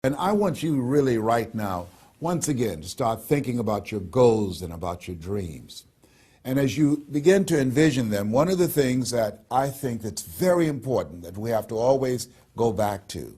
And I want you really right now, once again, to start thinking about your goals and about your dreams. And as you begin to envision them, one of the things that I think that's very important that we have to always go back to,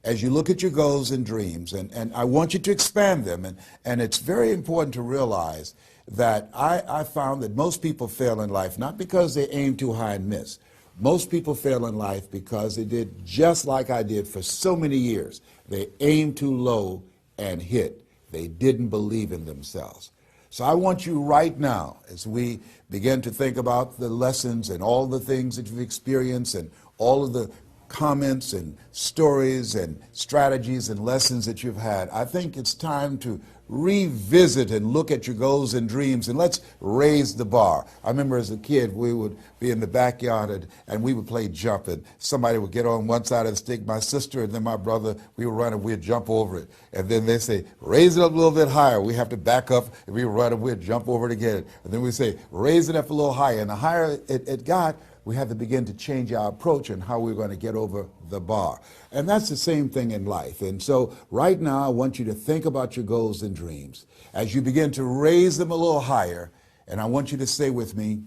as you look at your goals and dreams, and I want you to expand them, and it's very important to realize that I found that most people fail in life, not because they aim too high and miss. Most people fail in life because they did just like I did for so many years. They aimed too low and hit. They didn't believe in themselves. So I want you right now, as we begin to think about the lessons and all the things that you've experienced and all of the comments and stories and strategies and lessons that you've had, I think it's time to revisit and look at your goals and dreams, and let's raise the bar. I remember as a kid, we would be in the backyard and we would play jump, and somebody would get on one side of the stick, my sister and then my brother, we would run and we'd jump over it. And then they say, raise it up a little bit higher. We have to back up and we would run and we'd jump over it again. And then we say, raise it up a little higher. And the higher it got, we had to begin to change our approach and how we're going to get over the bar. And that's the same thing in life. And so right now, I want you to think about your goals and dreams. As you begin to raise them a little higher, and I want you to say with me,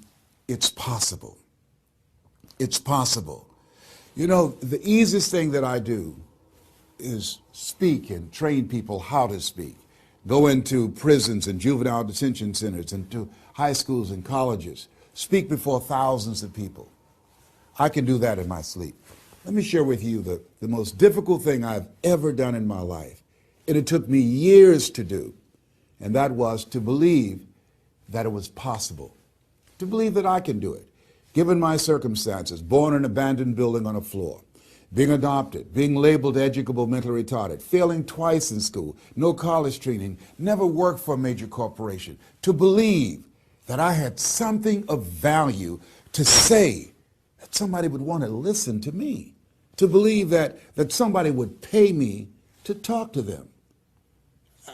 it's possible. It's possible. You know, the easiest thing that I do is speak and train people how to speak. Go into prisons and juvenile detention centers and to high schools and colleges. Speak before thousands of people. I can do that in my sleep. Let me share with you the most difficult thing I've ever done in my life. And it took me years to do. And that was to believe that it was possible. To believe that I can do it. Given my circumstances, born in an abandoned building on a floor, being adopted, being labeled educable mentally retarded, failing twice in school, no college training, never worked for a major corporation. To believe that I had something of value to say, that somebody would want to listen to me, to believe that somebody would pay me to talk to them.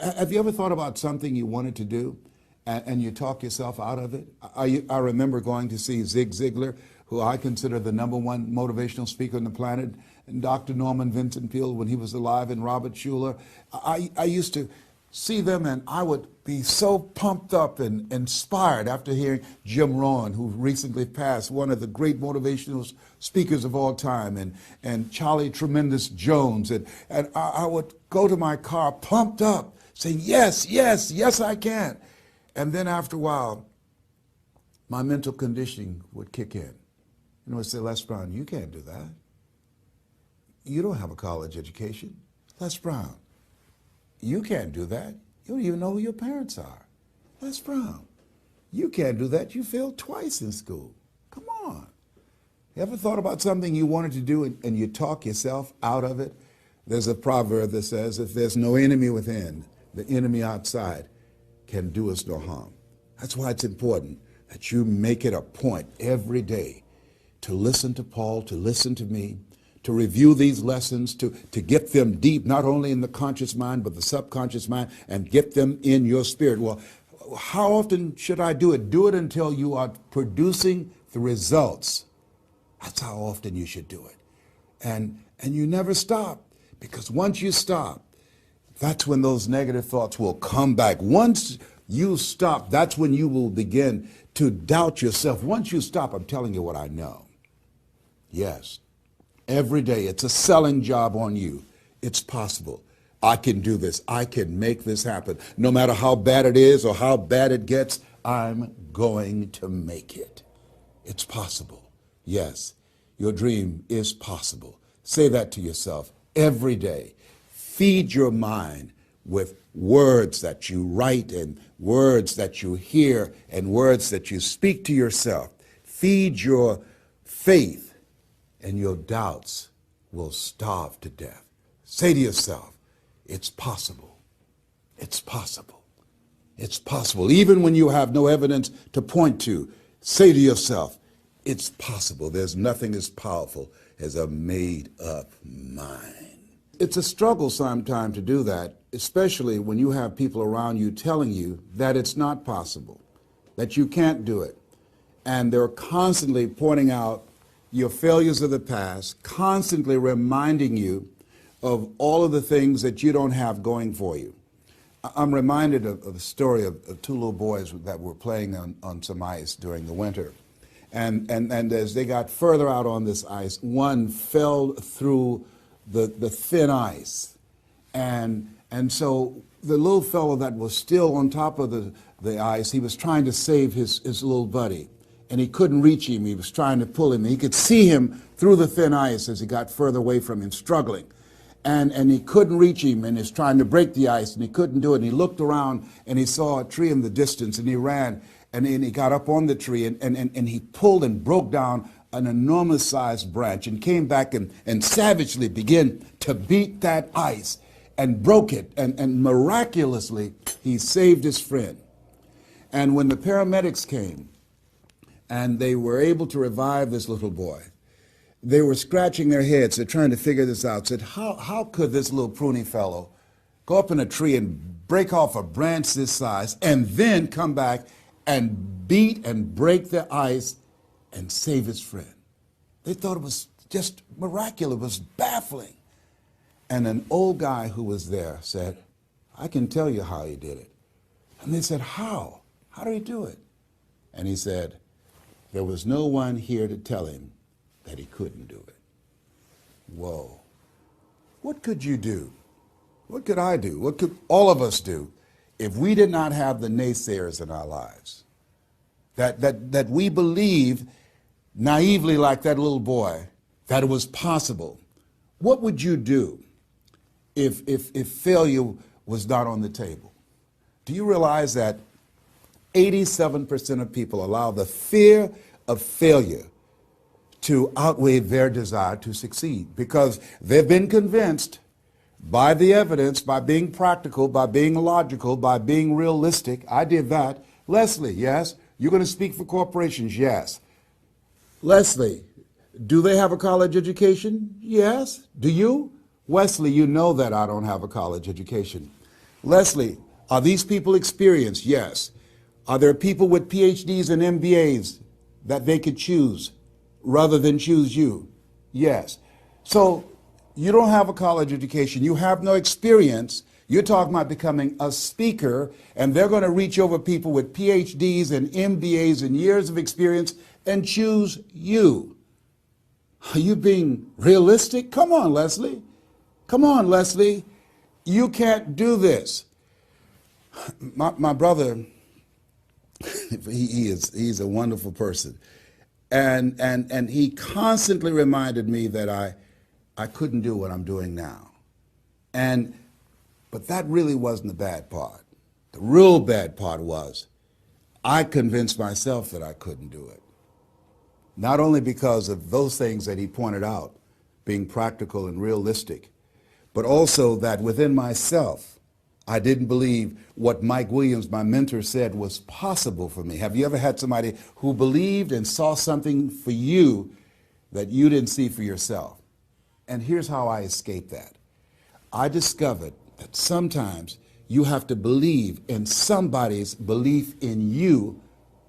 Have you ever thought about something you wanted to do and you talk yourself out of it? I remember going to see Zig Ziglar, who I consider the #1 motivational speaker on the planet, and Dr. Norman Vincent Peale when he was alive, and Robert Schuller. I used to see them, and I would be so pumped up and inspired after hearing Jim Rohn, who recently passed, one of the great motivational speakers of all time, and Charlie Tremendous Jones. And I would go to my car pumped up, saying, yes, yes, yes, I can. And then after a while, my mental conditioning would kick in. And it would say, Les Brown, you can't do that. You don't have a college education. Les Brown, you can't do that. You don't even know who your parents are. Les Brown, you can't do that. You failed twice in school. Come on. You ever thought about something you wanted to do and you talk yourself out of it? There's a proverb that says, if there's no enemy within, the enemy outside can do us no harm. That's why it's important that you make it a point every day to listen to Paul, to listen to me, to review these lessons, to get them deep, not only in the conscious mind, but the subconscious mind, and get them in your spirit. Well, how often should I do it? Do it until you are producing the results. That's how often you should do it. And you never stop, because once you stop, that's when those negative thoughts will come back. Once you stop, that's when you will begin to doubt yourself. Once you stop, I'm telling you what I know. Yes. Every day, it's a selling job on you. It's possible. I can do this. I can make this happen. No matter how bad it is or how bad it gets, I'm going to make it. It's possible. Yes, your dream is possible. Say that to yourself every day. Feed your mind with words that you write and words that you hear and words that you speak to yourself. Feed your faith, and your doubts will starve to death. Say to yourself, it's possible. It's possible. It's possible. Even when you have no evidence to point to, say to yourself, it's possible. There's nothing as powerful as a made-up mind. It's a struggle sometimes to do that, especially when you have people around you telling you that it's not possible, that you can't do it. And they're constantly pointing out your failures of the past, constantly reminding you of all of the things that you don't have going for you. I'm reminded of the story of two little boys that were playing on some ice during the winter. And as they got further out on this ice, one fell through the thin ice. And so the little fellow that was still on top of the ice, he was trying to save his little buddy. And he couldn't reach him. He was trying to pull him. He could see him through the thin ice as he got further away from him, struggling. And he couldn't reach him, and he's trying to break the ice, and he couldn't do it. And he looked around, and he saw a tree in the distance, and he ran, and then he got up on the tree, and he pulled and broke down an enormous-sized branch and came back and savagely began to beat that ice and broke it, and miraculously, he saved his friend. And when the paramedics came, and they were able to revive this little boy, they were scratching their heads. They're trying to figure this out. Said, how could this little pruny fellow go up in a tree and break off a branch this size and then come back and beat and break the ice and save his friend? They thought it was just miraculous. It was baffling. And an old guy who was there said, I can tell you how he did it. And they said, how? How did he do it? And he said, there was no one here to tell him that he couldn't do it. Whoa. What could you do? What could I do? What could all of us do if we did not have the naysayers in our lives? That we believe naively, like that little boy, that it was possible. What would you do if failure was not on the table? Do you realize that 87% of people allow the fear of failure to outweigh their desire to succeed, because they've been convinced by the evidence, by being practical, by being logical, by being realistic. I did that. Leslie, yes. You're going to speak for corporations? Yes. Leslie, do they have a college education? Yes. Do you? Wesley, you know that I don't have a college education. Leslie, are these people experienced? Yes. Are there people with PhDs and MBAs that they could choose rather than choose you? Yes. So you don't have a college education. You have no experience. You're talking about becoming a speaker, and they're going to reach over people with PhDs and MBAs and years of experience and choose you. Are you being realistic? Come on, Leslie. Come on, Leslie. You can't do this. My brother, he's a wonderful person. And he constantly reminded me that I couldn't do what I'm doing now. But that really wasn't the bad part. The real bad part was I convinced myself that I couldn't do it. Not only because of those things that he pointed out, being practical and realistic, but also that within myself, I didn't believe what Mike Williams, my mentor, said was possible for me. Have you ever had somebody who believed and saw something for you that you didn't see for yourself? And here's how I escaped that. I discovered that sometimes you have to believe in somebody's belief in you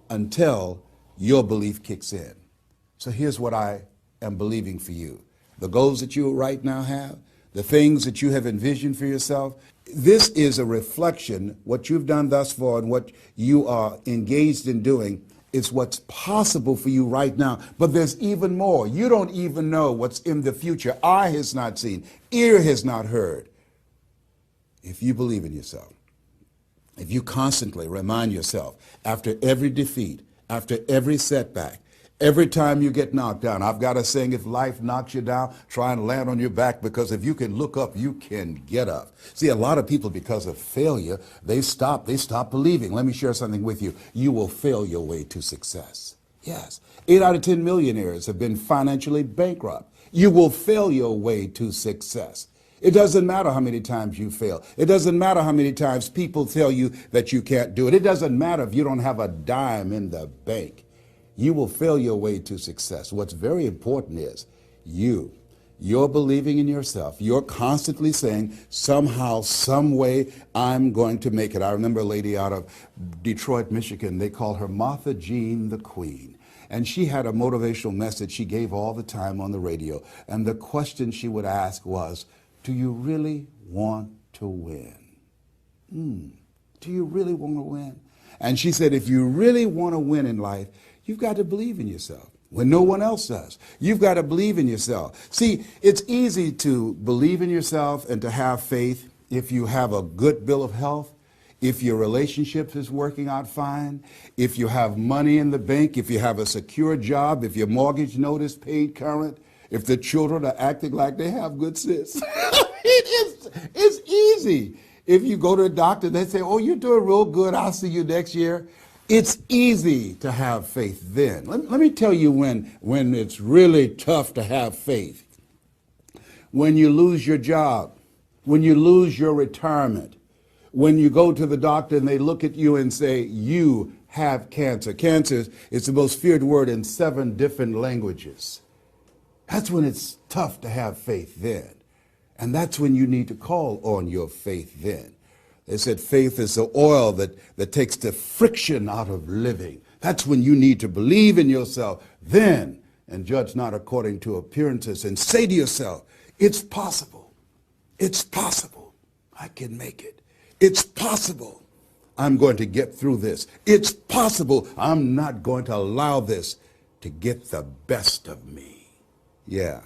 until your belief kicks in. So here's what I am believing for you. The goals that you right now have, the things that you have envisioned for yourself, this is a reflection. What you've done thus far and what you are engaged in doing is what's possible for you right now. But there's even more. You don't even know what's in the future. Eye has not seen, ear has not heard. If you believe in yourself, if you constantly remind yourself after every defeat, after every setback, every time you get knocked down, I've got a saying, if life knocks you down, try and land on your back, because if you can look up, you can get up. See, a lot of people, because of failure, they stop believing. Let me share something with you. You will fail your way to success. Yes. 8 out of 10 millionaires have been financially bankrupt. You will fail your way to success. It doesn't matter how many times you fail. It doesn't matter how many times people tell you that you can't do it. It doesn't matter if you don't have a dime in the bank. You will fail your way to success. What's very important is you're believing in yourself. You're constantly saying, somehow, some way, I'm going to make it. I remember a lady out of Detroit, Michigan. They call her Martha Jean the Queen. And she had a motivational message she gave all the time on the radio. And the question she would ask was, do you really want to win? Do you really want to win? And she said, if you really want to win in life, you've got to believe in yourself when no one else does. You've got to believe in yourself. See, it's easy to believe in yourself and to have faith if you have a good bill of health, if your relationship is working out fine, if you have money in the bank, if you have a secure job, if your mortgage note is paid current, if the children are acting like they have good sense. It's easy. If you go to a doctor, they say, oh, you're doing real good, I'll see you next year. It's easy to have faith then. Let me tell you when it's really tough to have faith. When you lose your job, when you lose your retirement, when you go to the doctor and they look at you and say, you have cancer. Cancer is the most feared word in 7 different languages. That's when it's tough to have faith then. And that's when you need to call on your faith then. They said faith is the oil that takes the friction out of living. That's when you need to believe in yourself then and judge not according to appearances and say to yourself, it's possible. It's possible. I can make it. It's possible. I'm going to get through this. It's possible. I'm not going to allow this to get the best of me. Yeah.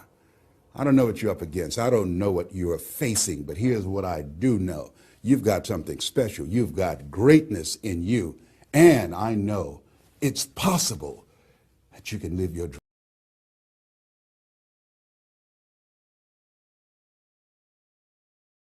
I don't know what you're up against. I don't know what you're facing, but here's what I do know. You've got something special. You've got greatness in you. And I know it's possible that you can live your dream.